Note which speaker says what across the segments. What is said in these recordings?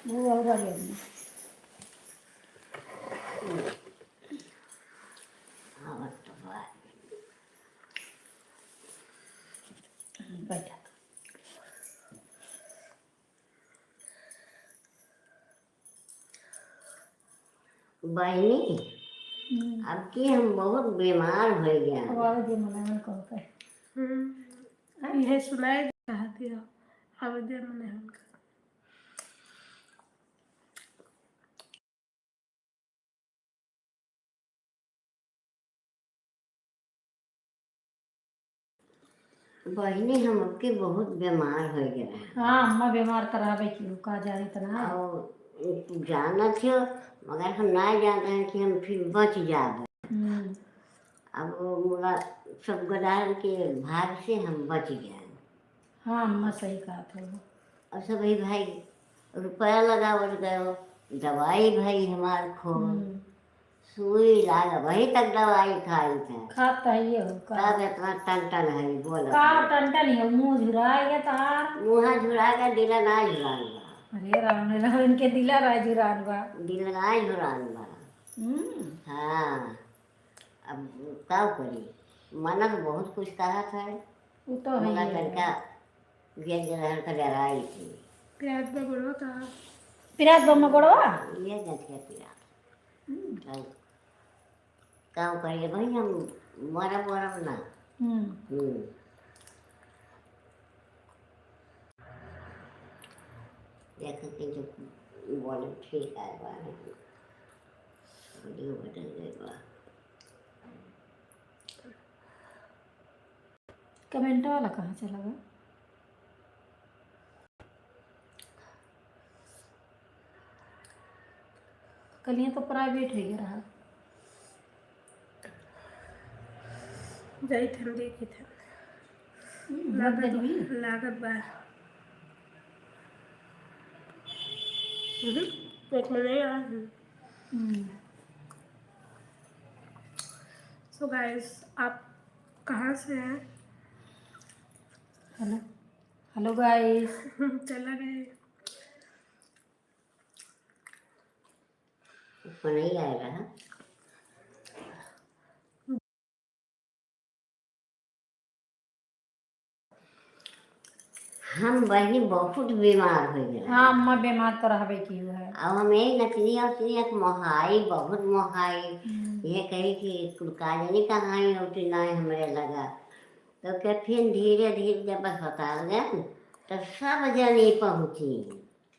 Speaker 1: वो और आ गया बैठा
Speaker 2: बहनी अब की हम बहुत बीमार हो गया।
Speaker 1: आवाज दे मना कहो के
Speaker 3: यह सुनाई रहा थी आवाज दे मने हमका
Speaker 2: बहनी हम अब के बहुत बीमार हो गया।
Speaker 1: हाँ अम्मा बीमार करावे की का जा रही तना
Speaker 2: और तू जाना थियो मगर हम ना जानते हैं कि हम फिर बच जाए। अब वो मुला सब गदार के भाग से हम बच गए।
Speaker 1: हाँ अम्मा सही कहा था वो।
Speaker 2: और सब भाई रुपया लगावल गयो, दवाई भाई हमार खो सुई लाग वही तक दवाई खाई थे।
Speaker 1: खाता ही हो का
Speaker 2: तब इतना टन है बोल
Speaker 1: का टंटन ही हो मुंह झुराएगा तार
Speaker 2: मुँह झुरा का दिला ना झुरान बा।
Speaker 1: अरे राम राम इनके दिला राय झुरान बा
Speaker 2: दिला ना झुरान बा। हाँ अब क्या करी मना तो बहुत कुछ कहा था।
Speaker 1: वो तो है
Speaker 2: मला
Speaker 1: ही है।
Speaker 2: लड़का व्यंजन का डराई थी।
Speaker 3: प्याज बगड़ो था
Speaker 1: पिरात बम गोड़वा
Speaker 2: ये गठिया पिरा काम करिए भाई हम मरब वरब ना। देखो कि जो बोले ठीक है बात वीडियो बदल गई बा।
Speaker 1: कमेंट वाला कहाँ चला गया कल ये तो प्राइवेट हो गया रहा
Speaker 3: जाई थे हम देखी थे लागत बा पेट में नहीं आ सो गाइस आप कहाँ से हैं?
Speaker 1: हेलो हेलो गाइस
Speaker 3: चला गए
Speaker 2: उसको नहीं आएगा। हाँ हम बहनी बहुत बीमार हो गए।
Speaker 1: हाँ अम्मा बीमार तो रहबे की है।
Speaker 2: अब हमें नकली और मोहाई बहुत मोहाई ये कही कि कुलका जानी कहाँ ही होती ना हमें लगा तो क्या फिर धीरे धीरे जब अस्पताल गए तो सब जनी पहुँची।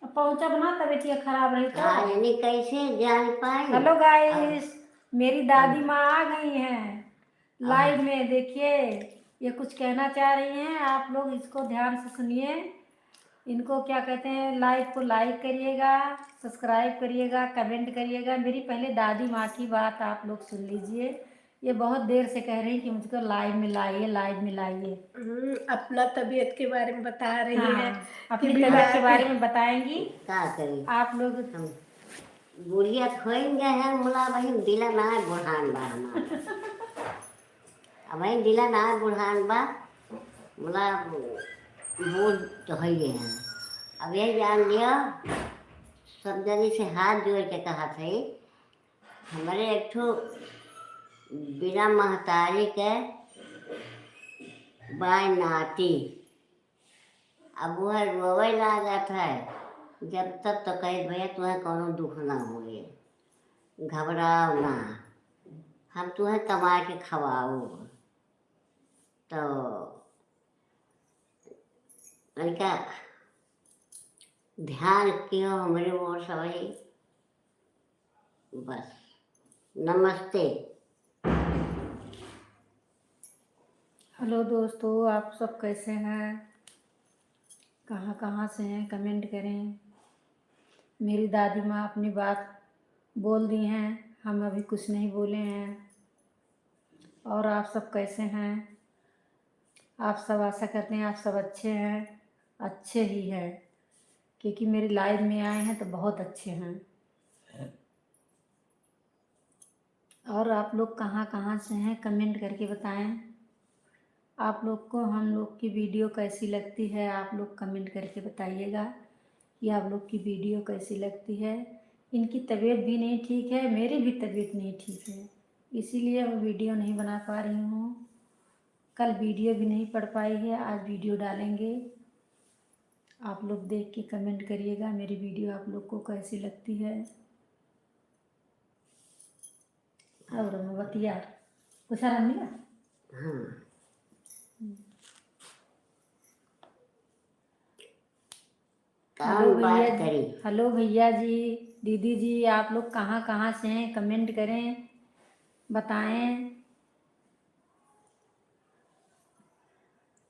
Speaker 1: पहुंचा बना तबीयत खराब रही तो
Speaker 2: यानी कैसे जान पाए।
Speaker 1: हेलो गाइस मेरी दादी माँ आ गई हैं लाइव में देखिए ये कुछ कहना चाह रही हैं आप लोग इसको ध्यान से सुनिए। इनको क्या कहते हैं लाइव को लाइक करिएगा सब्सक्राइब करिएगा कमेंट करिएगा। मेरी पहले दादी माँ की बात आप लोग सुन लीजिए। ये बहुत देर से कह रही हैं कि मुझको लाइव में लाइए।
Speaker 3: अपना तबीयत के बारे में बता रही है
Speaker 1: अपनी तबीयत के बारे में बताएंगी।
Speaker 2: क्या करें
Speaker 1: आप लोग
Speaker 2: हम बुढ़िया खोएंगे हैं मुला वही दिला ना बुढ़ान बा हमारा अब वही दिला ना बुढ़ान बा मुला बूढ़ तो है ही है। अब यही जान लिया सब जनी से हाथ जोड़ के कहा थे हमारे एक ठो बिना महतारी के बाई नाती अब वह रोवे लागत है जब तक तो कहे भैया तुम्हें कोनो दुख ना हुए घबराओ ना हम तुम्हें कमा के खवाओ तो लड़का ध्यान कियो हमारे ओर सभी बस नमस्ते।
Speaker 1: हेलो दोस्तों आप सब कैसे हैं कहाँ से हैं कमेंट करें। मेरी दादी माँ अपनी बात बोल दी हैं हम अभी कुछ नहीं बोले हैं। और आप सब कैसे हैं आप सब आशा करते हैं आप सब अच्छे हैं अच्छे ही हैं क्योंकि मेरी लाइव में आए हैं तो बहुत अच्छे हैं। और आप लोग कहाँ से हैं कमेंट करके बताएं। आप लोग को हम लोग की वीडियो कैसी लगती है आप लोग कमेंट करके बताइएगा। कि आप लोग की वीडियो कैसी लगती है। इनकी तबीयत भी नहीं ठीक है, मेरी भी तबीयत नहीं ठीक है, इसीलिए मैं वीडियो नहीं बना पा रही हूँ। कल वीडियो भी नहीं पड़ पाई है, आज वीडियो डालेंगे। आप लोग देख के कमेंट करिएगा मेरी वीडियो आप लोग को कैसी लगती है। और बतिया कुछ आराम मिला?
Speaker 2: हाँ,
Speaker 1: हेलो
Speaker 2: कौन
Speaker 1: भैया
Speaker 2: बात करी?
Speaker 1: जी, हेलो भैया जी, दीदी जी, आप लोग कहाँ कहाँ से हैं? कमेंट करें, बताएं।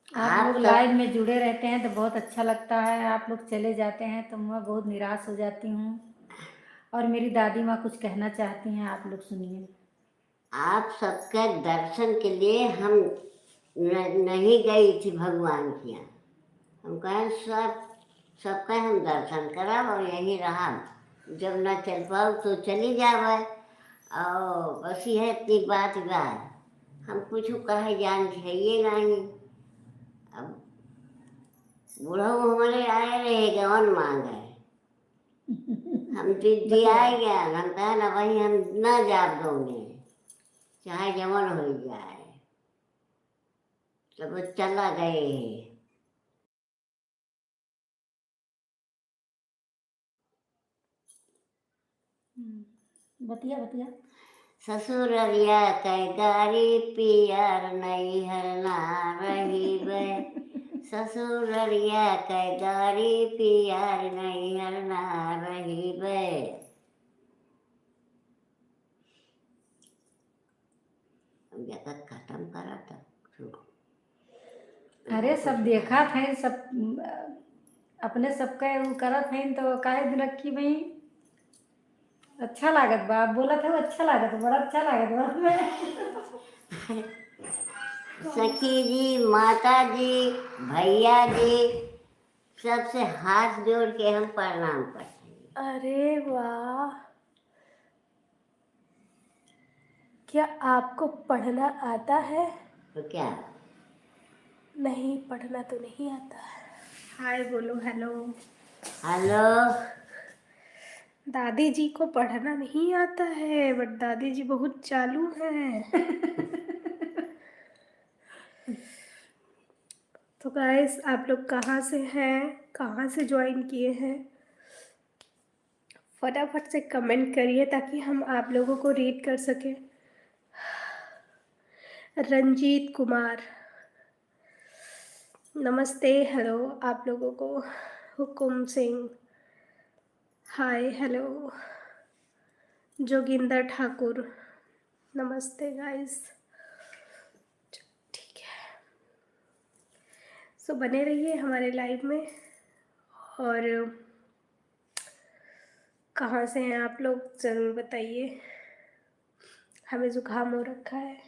Speaker 1: आप
Speaker 2: आप
Speaker 1: लोग
Speaker 2: सब
Speaker 1: लाइव में जुड़े रहते हैं तो बहुत अच्छा लगता है, आप लोग चले जाते हैं तो मैं बहुत निराश हो जाती हूँ। और मेरी दादी माँ कुछ कहना चाहती हैं, आप लोग सुनिए।
Speaker 2: आप सबके दर्शन के लिए हम नहीं गई थी भगवान के यहाँ। हम कहें सबका हम दर्शन करब और यहीं रहा। जब न चल पाओ तो चली जावे। और बस यह इतनी बात बा। हम कुछ कहे जान चाहिए नहीं। अब बूढ़ा हमारे आए रहे गवन मांगे, हम दीदी आए गया, हम कहा ना भाई हम न जाब दोगे, चाहे जमन हो जाए। तब वो चला गए।
Speaker 1: बतिया बतिया।
Speaker 2: ससुररिया कै गारी पियर नैहर ना रहीबे। ससुररिया कै गारी पियर नैहर ना रहीबे। जगत खत्म करा था।
Speaker 1: अरे सब देखा था, सब अपने सबका वो करत है तो काहे दिन रखी भाई। अच्छा लागत बा, आप बोला था वो अच्छा लागत, बड़ा अच्छा लागत बा हमें।
Speaker 2: सखी जी, माता जी, भैया जी, सबसे हाथ जोड़ के हम प्रणाम करते हैं।
Speaker 3: अरे वाह, क्या आपको पढ़ना आता है?
Speaker 2: तो क्या?
Speaker 3: नहीं, पढ़ना तो नहीं आता है। हाय बोलो, हेलो।
Speaker 2: हेलो।
Speaker 3: दादी जी को पढ़ना नहीं आता है, बट दादी जी बहुत चालू हैं। तो गाइस, आप लोग कहाँ से हैं, कहाँ से ज्वाइन किए हैं, फटाफट से कमेंट करिए ताकि हम आप लोगों को रीड कर सकें। रंजीत कुमार, नमस्ते, हेलो आप लोगों को। Hukum Singh, hi hello. जोगिंदर ठाकुर, नमस्ते गाइस। ठीक है, सो बने रहिए हमारे लाइव में। और कहाँ से हैं आप लोग ज़रूर बताइए, हमें जुकाम हो रखा है।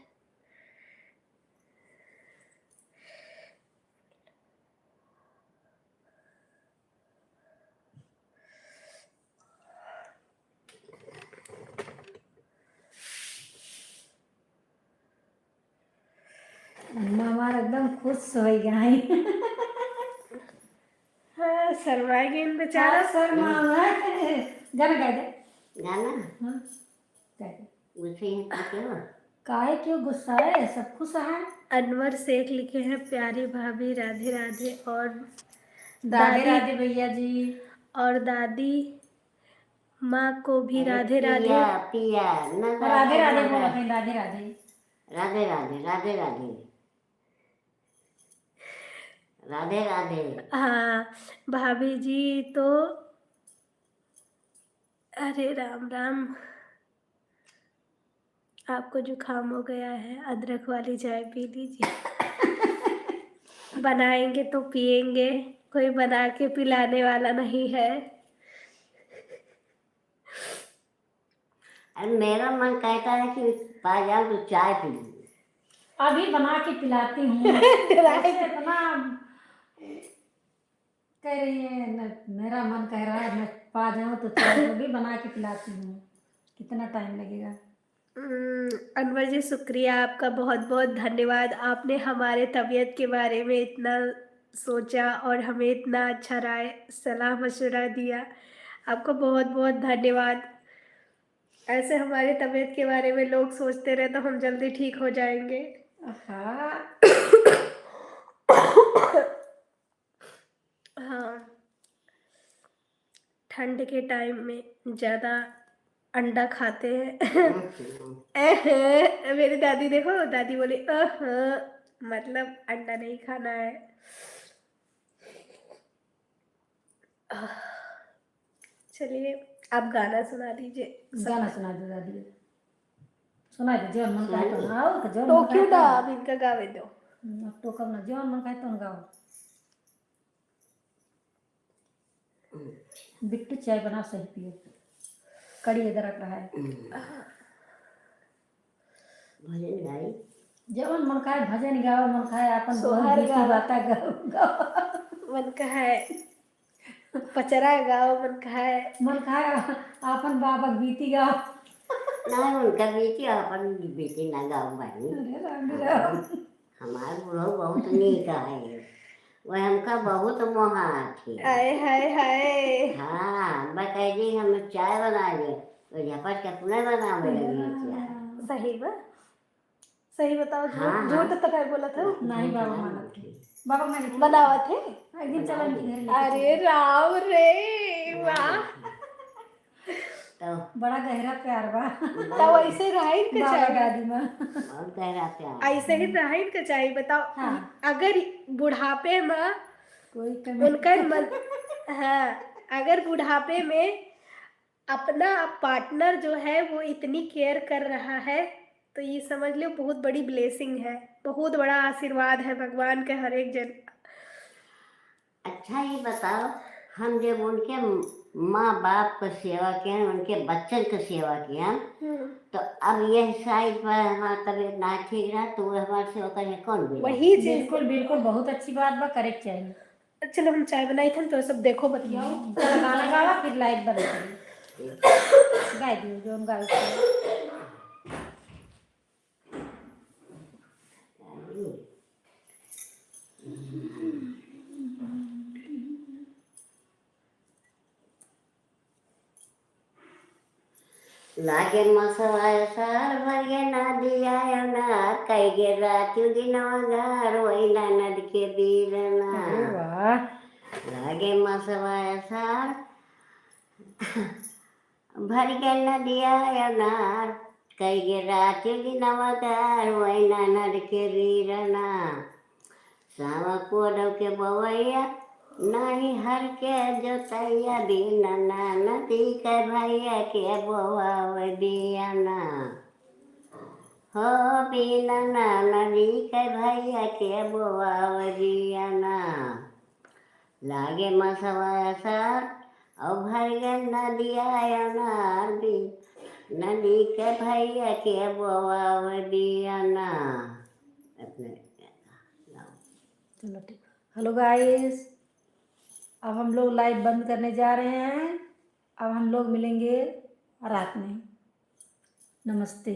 Speaker 1: अम्मा हमारा एकदम खुश हो गई।
Speaker 3: हाँ, शर्मा गए बेचारा।
Speaker 1: सारा सर माँ गाना गा दे।
Speaker 2: गाना
Speaker 1: हाँ गा दे।
Speaker 2: उसे ही पूछे हो।
Speaker 1: काहे क्यों गुस्सा है, सब खुश है।
Speaker 3: अनवर शेख लिखे हैं, प्यारी भाभी राधे राधे। और
Speaker 1: राधे
Speaker 3: दादी,
Speaker 1: राधे भैया जी।
Speaker 3: और दादी माँ को भी
Speaker 2: अरे
Speaker 3: राधे राधे।
Speaker 2: पिया पिया न
Speaker 1: राधे
Speaker 2: राधा
Speaker 1: राधे
Speaker 2: न
Speaker 1: बोला
Speaker 2: राधा।
Speaker 1: कहीं, राधे राधे।
Speaker 2: राधे राधे राधे राधे राधे राधे।
Speaker 3: हाँ, भाभी जी तो अरे राम राम, आपको जुकाम हो गया है, अदरक वाली चाय पी लीजिए। बनाएंगे तो पिएंगे, कोई बना के पिलाने वाला नहीं है।
Speaker 2: अरे मेरा मन कहता है कि पा जाओ तो चाय पी लूं।
Speaker 1: अभी बना के पिलाती हूँ। ऐसे इतना कह रही है मेरा मन कह रहा है मैं पा जाऊँ तो चाय भी बना के पिलाती हूँ। कितना टाइम लगेगा?
Speaker 3: अनवर जी, शुक्रिया आपका, बहुत बहुत धन्यवाद। आपने हमारे तबीयत के बारे में इतना सोचा और हमें इतना अच्छा राय सलाह मशवरा दिया। आपको बहुत बहुत धन्यवाद। ऐसे हमारी तबीयत के बारे में लोग सोचते रहे तो हम जल्दी ठीक हो जाएंगे।
Speaker 1: हाँ
Speaker 3: हाँ, ठंड के टाइम में ज़्यादा अंडा खाते हैं। मेरी दादी देखो, दादी बोली मतलब अंडा नहीं खाना है। चलिए आप गाना सुना दीजिए।
Speaker 1: गाना सुना दो दादी, सुना दो जो मन करे तो आओ तो जो
Speaker 3: तो
Speaker 1: मन
Speaker 3: क्यों
Speaker 1: करे
Speaker 3: ना
Speaker 1: तो
Speaker 3: आप इनका गावे दो।
Speaker 1: अब तो कब ना जो मन करे तो गाओ। बिट्टू चाय बना सही पियो, कड़ी इधर रख रहा है।
Speaker 2: भजन गाई
Speaker 1: जवन मन खाए भजन गाओ, मन खाए अपन
Speaker 3: सोहर
Speaker 1: गीती
Speaker 3: गाओ।
Speaker 1: बाता गाओ।
Speaker 3: मन का है पचरा गाओ, मन का है
Speaker 1: मन खाए अपन बाबा गीती गाओ।
Speaker 2: ना उनका बेटी अपन बेटी ना गाँव बानी।
Speaker 1: अरे राम रे राम।
Speaker 2: हमार बुढ़ो बहुत नीक है, वह हमका बहुत मोहा थी।
Speaker 3: आए हाय हाय।
Speaker 2: हाँ बताइए हम चाय बना ले तो झपट के पुनः बनावे लगी चाय।
Speaker 3: सही बा, सही बताओ।
Speaker 2: हाँ,
Speaker 3: झूठ झूठ तो क्या बोला था।
Speaker 1: नहीं बाबा माना थे, बाबा माने थे।
Speaker 3: बनावा थे।
Speaker 1: एक दिन चलो इनके घर लेके
Speaker 3: अरे राम रे वाह।
Speaker 2: तो
Speaker 1: बड़ा गहरा प्यार बा
Speaker 3: तब ऐसे रहाइन के
Speaker 1: बाबा
Speaker 3: चाहिए,
Speaker 1: दादी माँ।
Speaker 2: बहुत गहरा प्यार।
Speaker 3: ऐसे ही रहाइन के चाहिए। बताओ
Speaker 1: हाँ।
Speaker 3: अगर बुढ़ापे में
Speaker 1: कोई कमी
Speaker 3: उनका मन, हाँ, अगर बुढ़ापे में अपना पार्टनर जो है वो इतनी केयर कर रहा है तो ये समझ लो बहुत बड़ी ब्लेसिंग है, बहुत बड़ा आशीर्वाद है भगवान के हर एक जन।
Speaker 2: अच्छा ये बताओ, हम जब उनके माँ बाप को सेवा किया, उनके बच्चन की सेवा किया, तो अब यह साइड पर हमारा तबीयत ना ठीक रहा तो वो हमारे सेवा करने कौन भी
Speaker 3: वही चीज।
Speaker 1: बिल्कुल बिल्कुल बहुत अच्छी बात बा, करेक्ट चाहिए।
Speaker 3: चलो हम चाय बनाई थे तो सब देखो बतियाओ।
Speaker 1: चलो गाना गावा फिर लाइट बंद करिए। गाय दियो जो हम गाओ।
Speaker 2: लागे मसवाय सार भरिया नदी आयो ना, कई गे रातु दिनवा घर वैला नद के बीरना।
Speaker 1: अरे वाह।
Speaker 2: लागे मसवाय सार भरिया नदी आयो ना, कई गे रातु दिनवा घर वैला नद के बीरना। सावा कोडव के बवैया नहीं हर के जोतैया बिना नदी के भैया के बोआव दियाना। हो बिना नदी के भैया के बोआव दियाना। लागे मसवा सार और भर गए नदी आया नार भी, नदी के भैया के बोआव दियाना।
Speaker 1: चलो ठीक। हेलो गाइस, अब हम लोग लाइट बंद करने जा रहे हैं। अब हम लोग मिलेंगे रात में। नमस्ते।